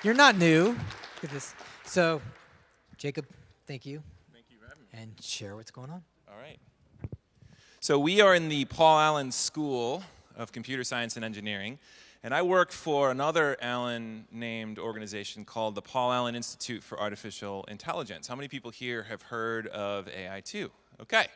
You're not new. Look at this. So, Jacob, thank you. Thank you for having me. And share what's going on. All right. So we are in the Paul Allen School of Computer Science and Engineering, and I work for another Allen-named organization called the Paul Allen Institute for Artificial Intelligence. How many people here have heard of AI2? Okay.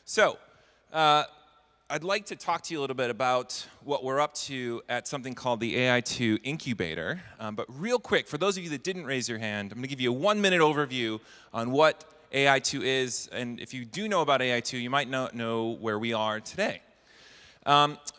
So, I'd like to talk to you a little bit about what we're up to at something called the AI2 Incubator. But real quick, for those of you that didn't raise your hand, I'm going to give you a 1-minute overview on what AI2 is. And if you do know about AI2, you might not know where we are today.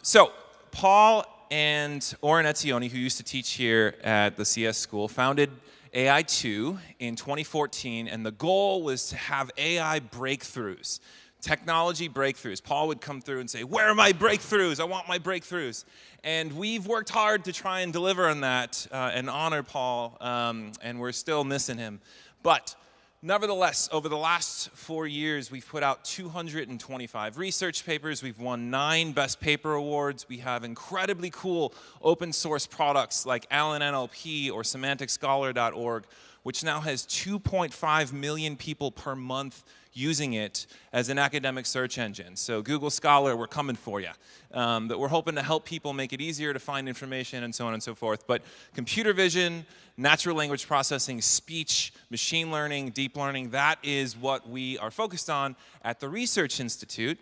So Paul and Oren Etzioni, who used to teach here at the CS school, founded AI2 in 2014. And the goal was to have AI breakthroughs. Technology breakthroughs. Paul would come through and say, where are my breakthroughs? I want my breakthroughs. And we've worked hard to try and deliver on that and honor Paul, and we're still missing him. But nevertheless, over the last 4 years, we've put out 225 research papers. We've won 9 Best Paper Awards. We have incredibly cool open source products like Allen NLP or SemanticScholar.org, which now has 2.5 million people per month using it as an academic search engine. So Google Scholar, we're coming for you. But we're hoping to help people make it easier to find information and so on and so forth. But computer vision, natural language processing, speech, machine learning, deep learning, that is what we are focused on at the Research Institute.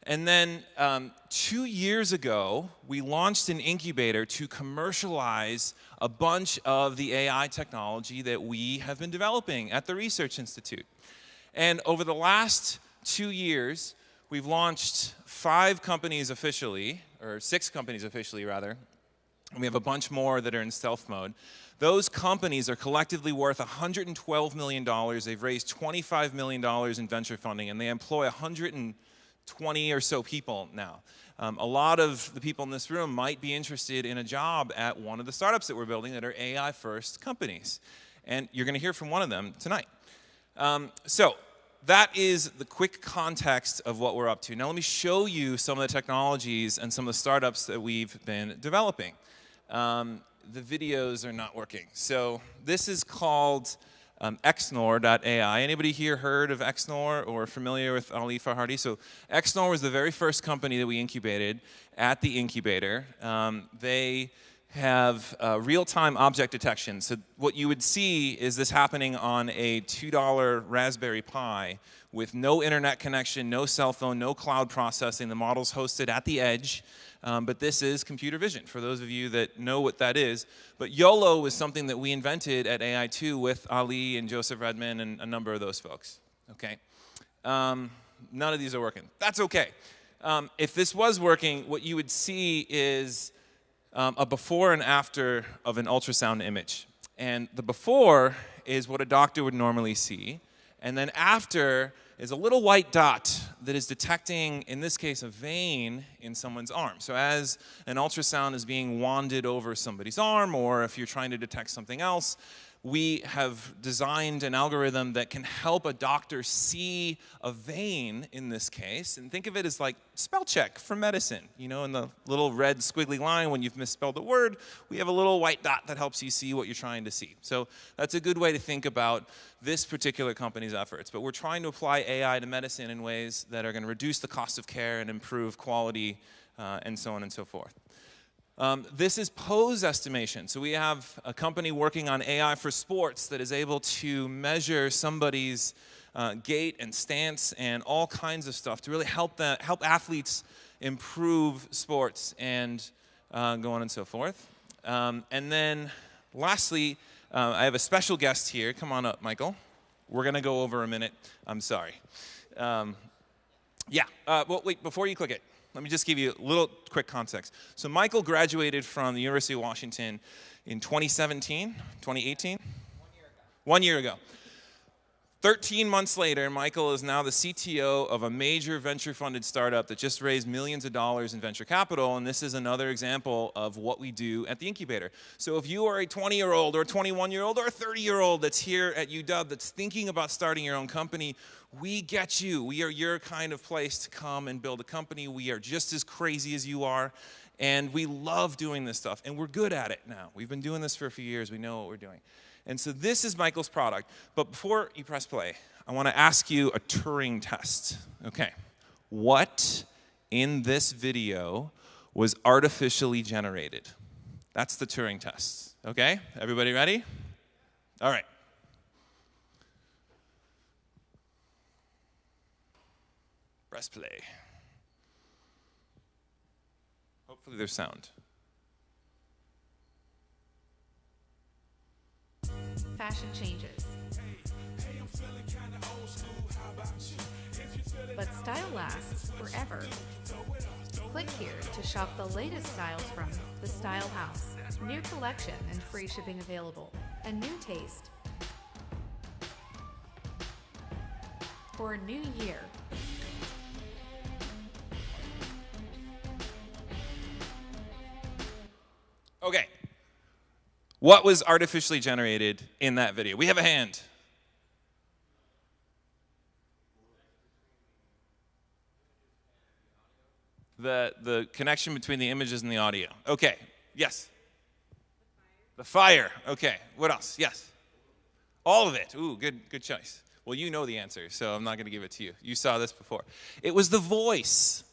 And then 2 years ago, we launched an incubator to commercialize a bunch of the AI technology that we have been developing at the Research Institute. And over the last 2 years, we've launched 5 companies officially, or 6 companies officially, rather. And we have a bunch more that are in stealth mode. Those companies are collectively worth $112 million. They've raised $25 million in venture funding, and they employ 120 or so people now. A lot of the people in this room might be interested in a job at one of the startups that we're building that are AI-first companies. And you're going to hear from one of them tonight. So that is the quick context of what we're up to. Now let me show you some of the technologies and some of the startups that we've been developing. The videos are not working. So this is called Xnor.ai. Anybody here heard of Xnor or familiar with Ali Farhadi? So Xnor was the very first company that we incubated at the incubator. They have real-time object detection. So what you would see is this happening on a $2 Raspberry Pi with no internet connection, no cell phone, no cloud processing. The model's hosted at the edge. But this is computer vision, for those of you that know what that is. But YOLO was something that we invented at AI2 with Ali and Joseph Redman and a number of those folks. Okay. None of these are working. That's okay. If this was working, what you would see is a before and after of an ultrasound image. And the before is what a doctor would normally see. And then after is a little white dot that is detecting, in this case, a vein in someone's arm. So as an ultrasound is being wanded over somebody's arm, or if you're trying to detect something else, we have designed an algorithm that can help a doctor see a vein in this case. And think of it as like spell check for medicine. You know, in the little red squiggly line when you've misspelled a word, we have a little white dot that helps you see what you're trying to see. So that's a good way to think about this particular company's efforts. But we're trying to apply AI to medicine in ways that are going to reduce the cost of care and improve quality and so on and so forth. This is pose estimation. So we have a company working on AI for sports that is able to measure somebody's gait and stance and all kinds of stuff to really help athletes improve sports and go on and so forth. And then lastly, I have a special guest here. Come on up, Michael. We're going to go over a minute. I'm sorry. Well, wait, before you click it, let me just give you a little quick context. So Michael graduated from the University of Washington in 2017, 2018? 1 year ago. 13 months later, Michael is now the CTO of a major venture-funded startup that just raised millions of dollars in venture capital, and this is another example of what we do at the incubator. So if you are a 20-year-old or a 21-year-old or a 30-year-old that's here at UW that's thinking about starting your own company, we get you. We are your kind of place to come and build a company. We are just as crazy as you are, And we love doing this stuff, and we're good at it now. We've been doing this for a few years. We know what we're doing. And so this is Michael's product. But before you press play, I want to ask you a Turing test. Okay. What in this video was artificially generated? That's the Turing test. Okay? Everybody ready? All right. Press play. Hopefully there's sound. Fashion changes. But style lasts forever. Click here to shop the latest styles from the Style House. New collection and free shipping available. A new taste for a new year. Okay. What was artificially generated in that video? We have a hand. The connection between the images and the audio. Okay. Yes. The fire. Okay. What else? Yes. All of it. Ooh, good choice. Well, you know the answer, so I'm not going to give it to you. You saw this before. It was the voice.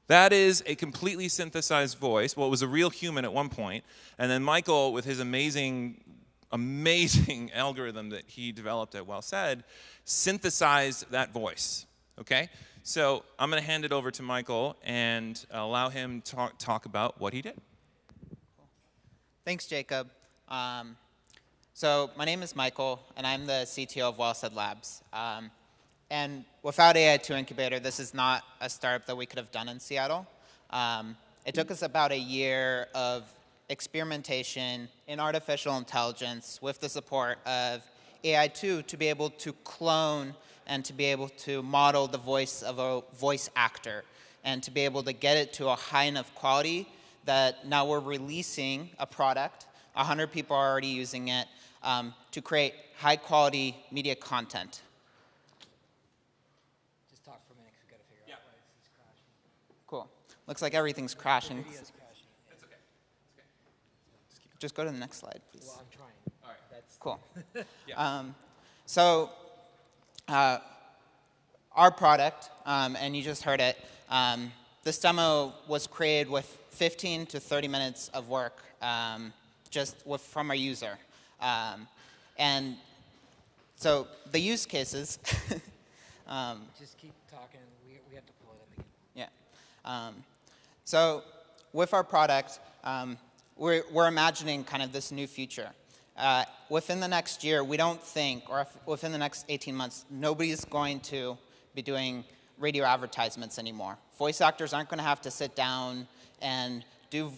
That is a completely synthesized voice. Well, it was a real human at one point, and then Michael, with his amazing algorithm that he developed at Well Said, synthesized that voice. Okay? So I'm going to hand it over to Michael and allow him to talk about what he did. Thanks, Jacob. So my name is Michael, and I'm the CTO of Well Said Labs. And without AI2 Incubator, this is not a startup that we could have done in Seattle. It took us about a year of experimentation in artificial intelligence with the support of AI2 to be able to clone and to be able to model the voice of a voice actor and to be able to get it to a high enough quality that now we're releasing a product. 100 people are already using it to create high-quality media content. Just talk for a minute, 'cause we've got to figure out why this is crashing. Cool. Looks like everything's crashing. The video's crashing. That's okay. It's okay. Just go to the next slide, please. Well, I'm trying. All right. That's Cool. Yeah. So our product, and you just heard it, this demo was created with 15 to 30 minutes of work from our user. And so the use cases, just keep talking. We have to pull it up again. yeah. So with our product, we're imagining kind of this new future. Within the next year, we don't think, or within the next 18 months, nobody's going to be doing radio advertisements anymore. Voice actors aren't going to have to sit down and do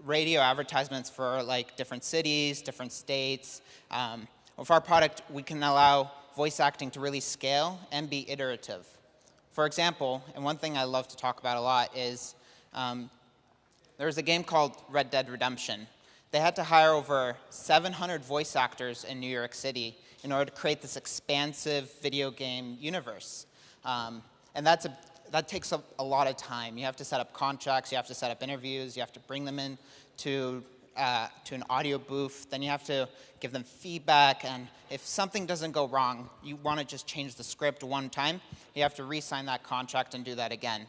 radio advertisements for like different cities, different states. With our product, we can allow voice acting to really scale and be iterative. For example, and one thing I love to talk about a lot is there's a game called Red Dead Redemption. They had to hire over 700 voice actors in New York City in order to create this expansive video game universe. And that takes up a lot of time. You have to set up contracts, you have to set up interviews, you have to bring them in to an audio booth, then you have to give them feedback, and if something doesn't go wrong, you want to just change the script one time, you have to re-sign that contract and do that again.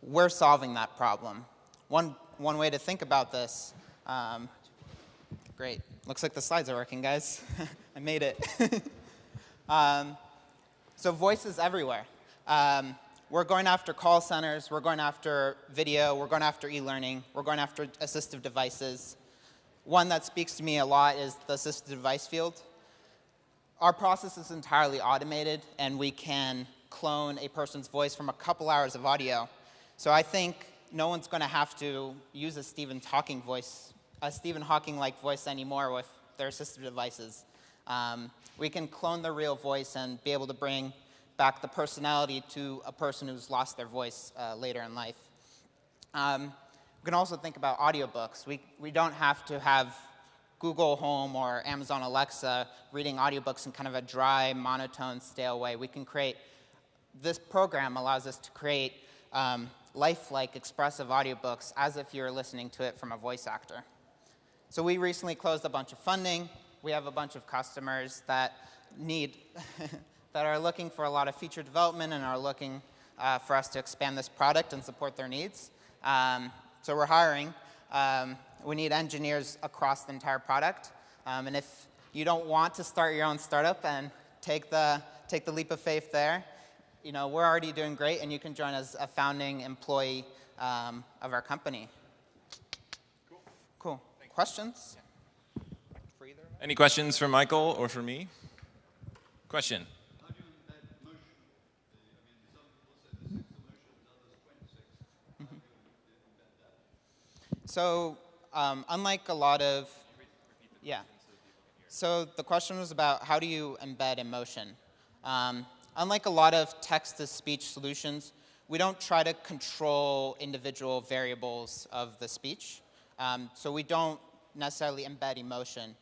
We're solving that problem. One way to think about this, great, looks like the slides are working, guys. I made it. So voice is everywhere. We're going after call centers, we're going after video, we're going after e-learning, we're going after assistive devices. One that speaks to me a lot is the assistive device field. Our process is entirely automated, and we can clone a person's voice from a couple hours of audio. So I think no one's going to have to use a Stephen Hawking-like voice anymore with their assistive devices. We can clone the real voice and be able to bring back the personality to a person who's lost their voice later in life. We can also think about audiobooks. We don't have to have Google Home or Amazon Alexa reading audiobooks in kind of a dry, monotone, stale way. We can create, this program allows us to create lifelike, expressive audiobooks as if you're listening to it from a voice actor. So we recently closed a bunch of funding. We have a bunch of customers that need, that are looking for a lot of feature development and are looking for us to expand this product and support their needs. So we're hiring. We need engineers across the entire product. And if you don't want to start your own startup and take the leap of faith there, you know, we're already doing great, and you can join as a founding employee of our company. Cool. Questions? Yeah. Any questions for Michael or for me? Question. How do you embed motion? I mean, some people say there's 6 emotions, others 26. How do you embed that? So unlike a lot of, yeah. So the question was about how do you embed emotion? Unlike a lot of text-to-speech solutions, we don't try to control individual variables of the speech. So we don't necessarily embed emotion.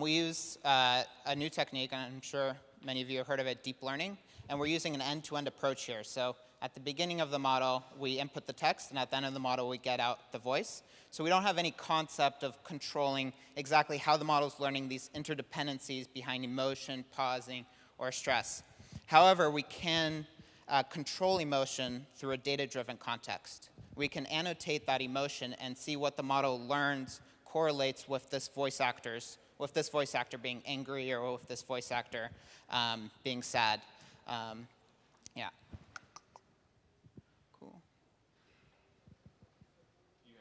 We use a new technique, and I'm sure many of you have heard of it, deep learning, and we're using an end-to-end approach here. So at the beginning of the model, we input the text, and at the end of the model, we get out the voice. So we don't have any concept of controlling exactly how the model is learning these interdependencies behind emotion, pausing, or stress. However, we can control emotion through a data-driven context. We can annotate that emotion and see what the model learns correlates with this voice actor being angry or with this voice actor being sad. Yeah. Cool. Can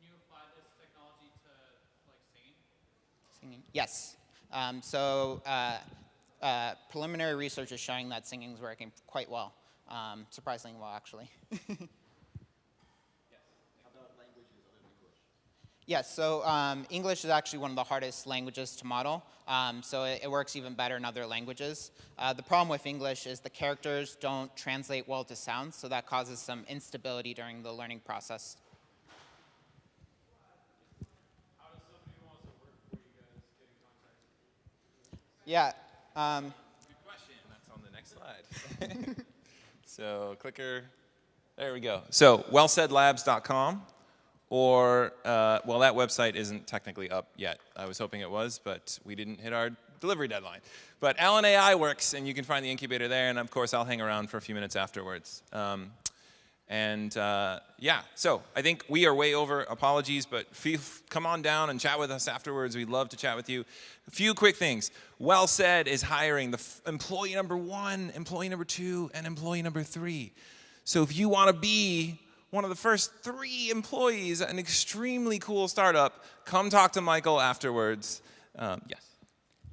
you apply this technology to like singing? Singing? Yes. Preliminary research is showing that singing is working quite well. Surprisingly well, actually. Yes, so English is actually one of the hardest languages to model, so it works even better in other languages. The problem with English is the characters don't translate well to sounds, so that causes some instability during the learning process. How does somebody who wants to work for you guys get in contact? Yeah. Good question. That's on the next slide. So clicker, there we go. So wellsaidlabs.com. Or, well, that website isn't technically up yet. I was hoping it was, but we didn't hit our delivery deadline. But Alan AI works, and you can find the incubator there, and of course, I'll hang around for a few minutes afterwards. Yeah, so I think we are way over. Apologies, but come on down and chat with us afterwards. We'd love to chat with you. A few quick things. Well Said is hiring the employee number 1, employee number 2, and employee number 3. So if you want to be one of the first 3 employees at an extremely cool startup, come talk to Michael afterwards. Yes.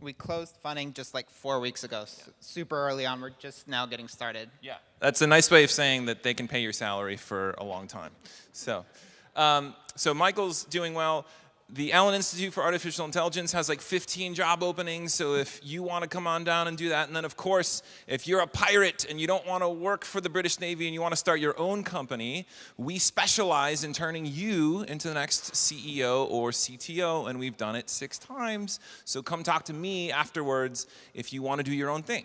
We closed funding just like 4 weeks ago, super early on. We're just now getting started. Yeah. That's a nice way of saying that they can pay your salary for a long time. So, so Michael's doing well. The Allen Institute for Artificial Intelligence has like 15 job openings, so if you want to come on down and do that, and then of course, if you're a pirate and you don't want to work for the British Navy and you want to start your own company, we specialize in turning you into the next CEO or CTO, and we've done it 6 times. So come talk to me afterwards if you want to do your own thing.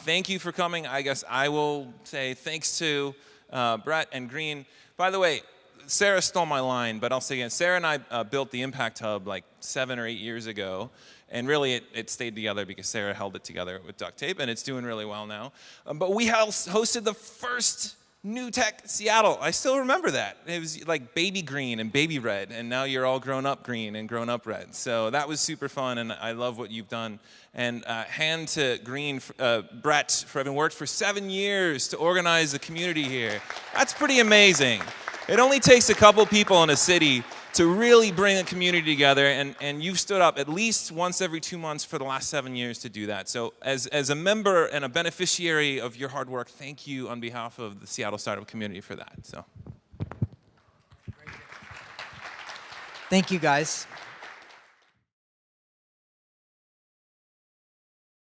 Thank you for coming. I guess I will say thanks to Brett and Green. By the way, Sarah stole my line, but I'll say again, Sarah and I built the Impact Hub like 7 or 8 years ago, and really it stayed together because Sarah held it together with duct tape, and it's doing really well now. But we hosted the first New Tech Seattle. I still remember that. It was like baby green and baby red, and now you're all grown up green and grown up red. So that was super fun, and I love what you've done. And hand to Brett, for having worked for 7 years to organize the community here. That's pretty amazing. It only takes a couple people in a city to really bring a community together, and you've stood up at least once every 2 months for the last 7 years to do that. So as a member and a beneficiary of your hard work, thank you on behalf of the Seattle startup community for that. So, Thank you, guys.